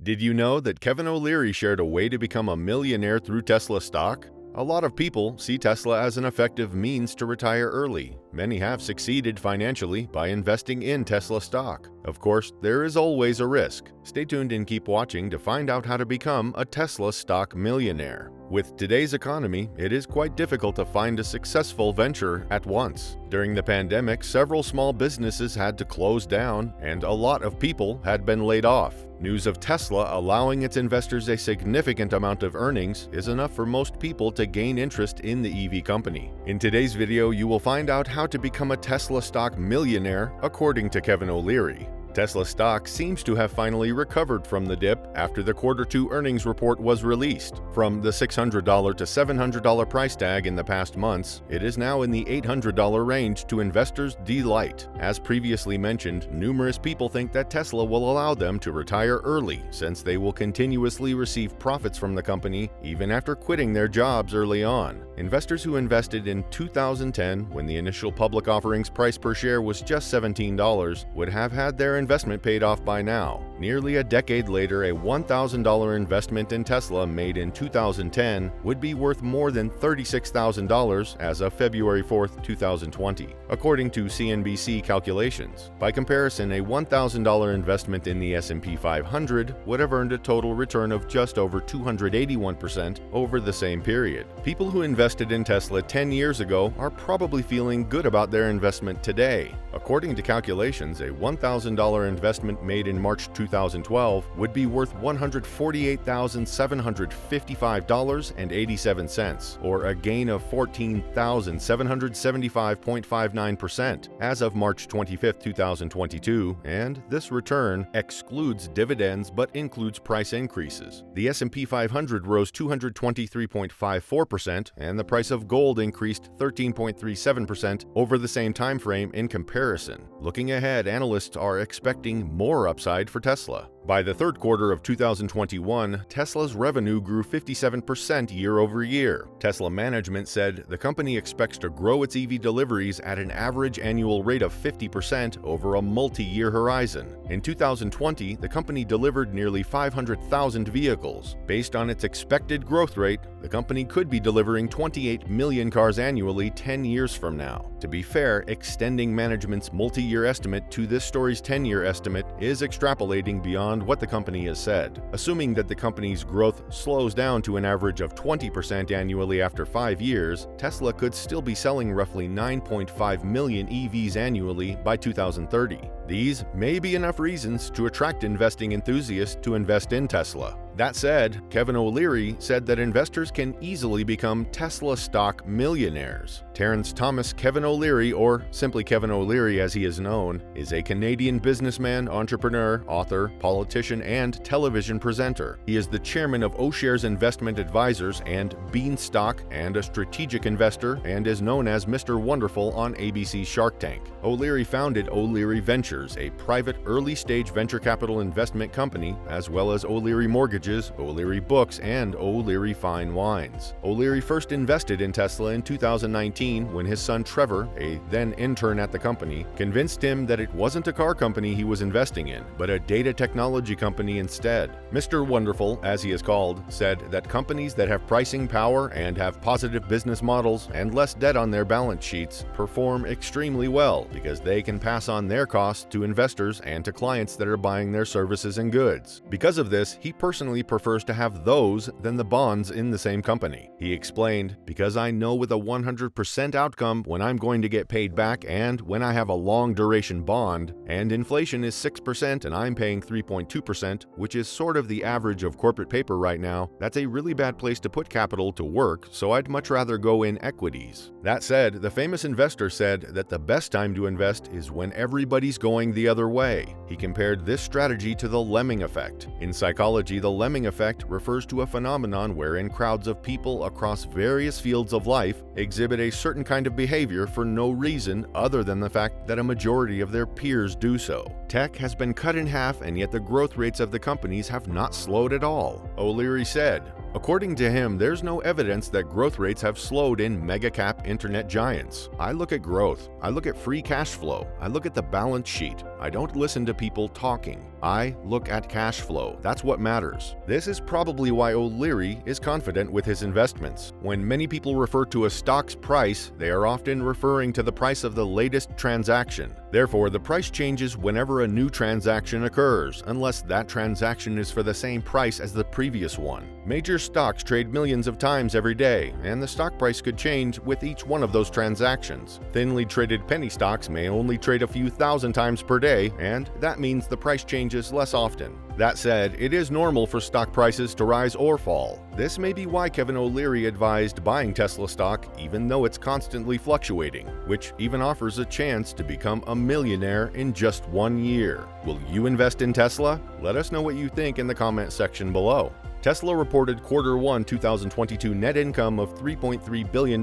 Did you know that Kevin O'Leary shared a way to become a millionaire through Tesla stock? A lot of people see Tesla as an effective means to retire early. Many have succeeded financially by investing in Tesla stock. Of course, there is always a risk. Stay tuned and keep watching to find out how to become a Tesla stock millionaire. With today's economy, it is quite difficult to find a successful venture at once. During the pandemic, several small businesses had to close down, and a lot of people had been laid off. News of Tesla allowing its investors a significant amount of earnings is enough for most people to gain interest in the EV company. In today's video, you will find out how to become a Tesla stock millionaire, according to Kevin O'Leary. Tesla stock seems to have finally recovered from the dip after the Q2 earnings report was released. From the $600 to $700 price tag in the past months, it is now in the $800 range to investors' delight. As previously mentioned, numerous people think that Tesla will allow them to retire early since they will continuously receive profits from the company even after quitting their jobs early on. Investors who invested in 2010, when the initial public offering's price per share was just $17, would have had their investment paid off by now. Nearly a decade later, a $1,000 investment in Tesla made in 2010 would be worth more than $36,000 as of February 4, 2020, according to CNBC calculations. By comparison, a $1,000 investment in the S&P 500 would have earned a total return of just over 281% over the same period. People who invested in Tesla 10 years ago are probably feeling good about their investment today. According to calculations, a $1,000 investment made in March 2012 would be worth $148,755.87, or a gain of 14,775.59% as of March 25, 2022, and this return excludes dividends but includes price increases. The S&P 500 rose 223.54%, and the price of gold increased 13.37% over the same time frame in comparison. Looking ahead, analysts are expecting more upside for Tesla. By the third quarter of 2021, Tesla's revenue grew 57% year over year. Tesla management said the company expects to grow its EV deliveries at an average annual rate of 50% over a multi-year horizon. In 2020, the company delivered nearly 500,000 vehicles. Based on its expected growth rate, the company could be delivering 28 million cars annually 10 years from now. To be fair, extending management's multi-year estimate to this story's 10-year estimate is extrapolating beyond what the company has said. Assuming that the company's growth slows down to an average of 20% annually after 5 years, Tesla could still be selling roughly 9.5 million EVs annually by 2030. These may be enough reasons to attract investing enthusiasts to invest in Tesla. That said, Kevin O'Leary said that investors can easily become Tesla stock millionaires. Terrence Thomas Kevin O'Leary, or simply Kevin O'Leary as he is known, is a Canadian businessman, entrepreneur, author, politician, and television presenter. He is the chairman of OShares Investment Advisors and Beanstalk and a strategic investor, and is known as Mr. Wonderful on ABC's Shark Tank. O'Leary founded OLeary Ventures, a private early-stage venture capital investment company, as well as O'Leary Mortgages, O'Leary Books, and O'Leary Fine Wines. O'Leary first invested in Tesla in 2019 when his son Trevor, a then intern at the company, convinced him that it wasn't a car company he was investing in, but a data technology company instead. Mr. Wonderful, as he is called, said that companies that have pricing power and have positive business models and less debt on their balance sheets perform extremely well because they can pass on their costs to investors and to clients that are buying their services and goods. Because of this, he personally prefers to have those than the bonds in the same company. He explained, "Because I know with a 100% outcome when I'm going to get paid back and when I have a long duration bond, and inflation is 6% and I'm paying 3.2%, which is sort of the average of corporate paper right now, that's a really bad place to put capital to work, so I'd much rather go in equities." That said, the famous investor said that the best time to invest is when everybody's going the other way. He compared this strategy to the lemming effect. In psychology, the lemming effect refers to a phenomenon wherein crowds of people across various fields of life exhibit a certain kind of behavior for no reason other than the fact that a majority of their peers do so. Tech has been cut in half, and yet the growth rates of the companies have not slowed at all. O'Leary said, According to him, there's no evidence that growth rates have slowed in mega-cap internet giants. I look at growth. I look at free cash flow. I look at the balance sheet. I don't listen to people talking. I look at cash flow. That's what matters. This is probably why OLeary is confident with his investments. When many people refer to a stock's price, they are often referring to the price of the latest transaction. Therefore, the price changes whenever a new transaction occurs, unless that transaction is for the same price as the previous one. Major stocks trade millions of times every day, and the stock price could change with each one of those transactions. Thinly traded penny stocks may only trade a few thousand times per day, and that means the price changes less often. That said, it is normal for stock prices to rise or fall. This may be why Kevin OLeary advised buying Tesla stock even though it's constantly fluctuating, which even offers a chance to become a millionaire in just 1 year. Will you invest in Tesla? Let us know what you think in the comment section below. Tesla reported Q1 2022 net income of $3.3 billion,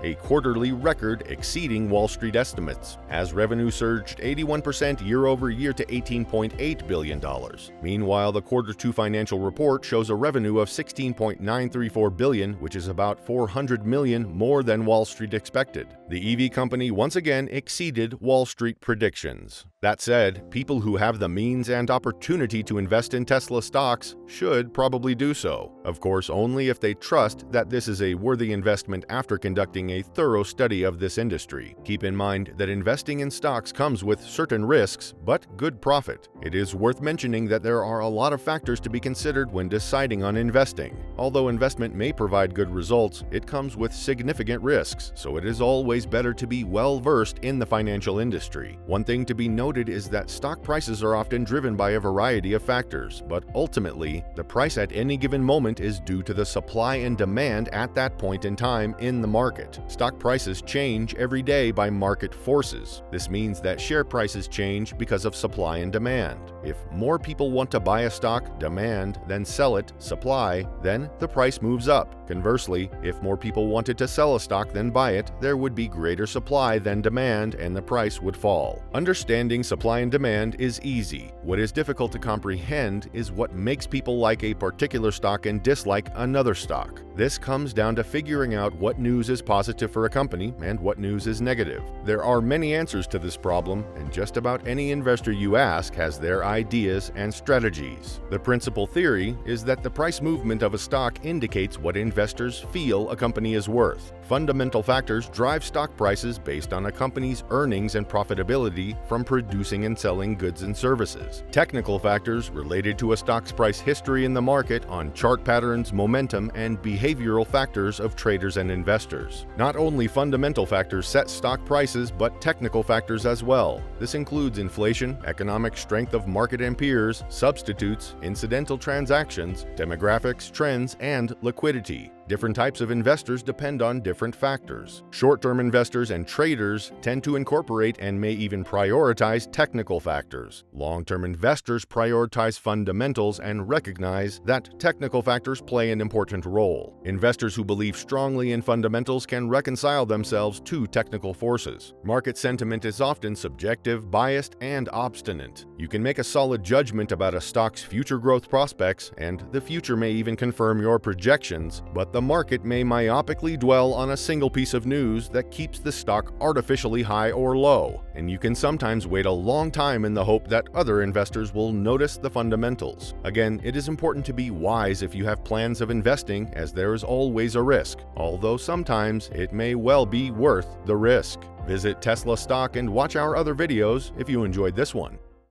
a quarterly record exceeding Wall Street estimates, as revenue surged 81% year-over-year to $18.8 billion. Meanwhile, the Q2 financial report shows a revenue of $16.934 billion, which is about $400 million more than Wall Street expected. The EV company once again exceeded Wall Street predictions. That said, people who have the means and opportunity to invest in Tesla stocks should probably do so. Of course, only if they trust that this is a worthy investment after conducting a thorough study of this industry. Keep in mind that investing in stocks comes with certain risks, but good profit. It is worth mentioning that there are a lot of factors to be considered when deciding on investing. Although investment may provide good results, it comes with significant risks, so it is always better to be well versed in the financial industry. One thing to be noted is that stock prices are often driven by a variety of factors, but ultimately, the price at any given moment is due to the supply and demand at that point in time in the market. Stock prices change every day by market forces. This means that share prices change because of supply and demand. If more people want to buy a stock, demand, then sell it, supply, then the price moves up. Conversely, if more people wanted to sell a stock than buy it, there would be greater supply than demand and the price would fall. Understanding supply and demand is easy. What is difficult to comprehend is what makes people like a particular stock and dislike another stock. This comes down to figuring out what news is positive for a company and what news is negative. There are many answers to this problem, and just about any investor you ask has their ideas and strategies. The principal theory is that the price movement of a stock indicates what investors feel a company is worth. Fundamental factors drive stock prices based on a company's earnings and profitability from producing and selling goods and services. Technical factors related to a stock's price history in the market on chart patterns, momentum, and behavioral factors of traders and investors. Not only fundamental factors set stock prices, but technical factors as well. This includes inflation, economic strength of market and peers, substitutes, incidental transactions, demographics, trends, and liquidity. Different types of investors depend on different factors. Short-term investors and traders tend to incorporate and may even prioritize technical factors. Long-term investors prioritize fundamentals and recognize that technical factors play an important role. Investors who believe strongly in fundamentals can reconcile themselves to technical forces. Market sentiment is often subjective, biased, and obstinate. You can make a solid judgment about a stock's future growth prospects, and the future may even confirm your projections, but the market may myopically dwell on a single piece of news that keeps the stock artificially high or low, and you can sometimes wait a long time in the hope that other investors will notice the fundamentals. Again, it is important to be wise if you have plans of investing, as there is always a risk, although sometimes it may well be worth the risk. Visit Tesla stock and watch our other videos if you enjoyed this one.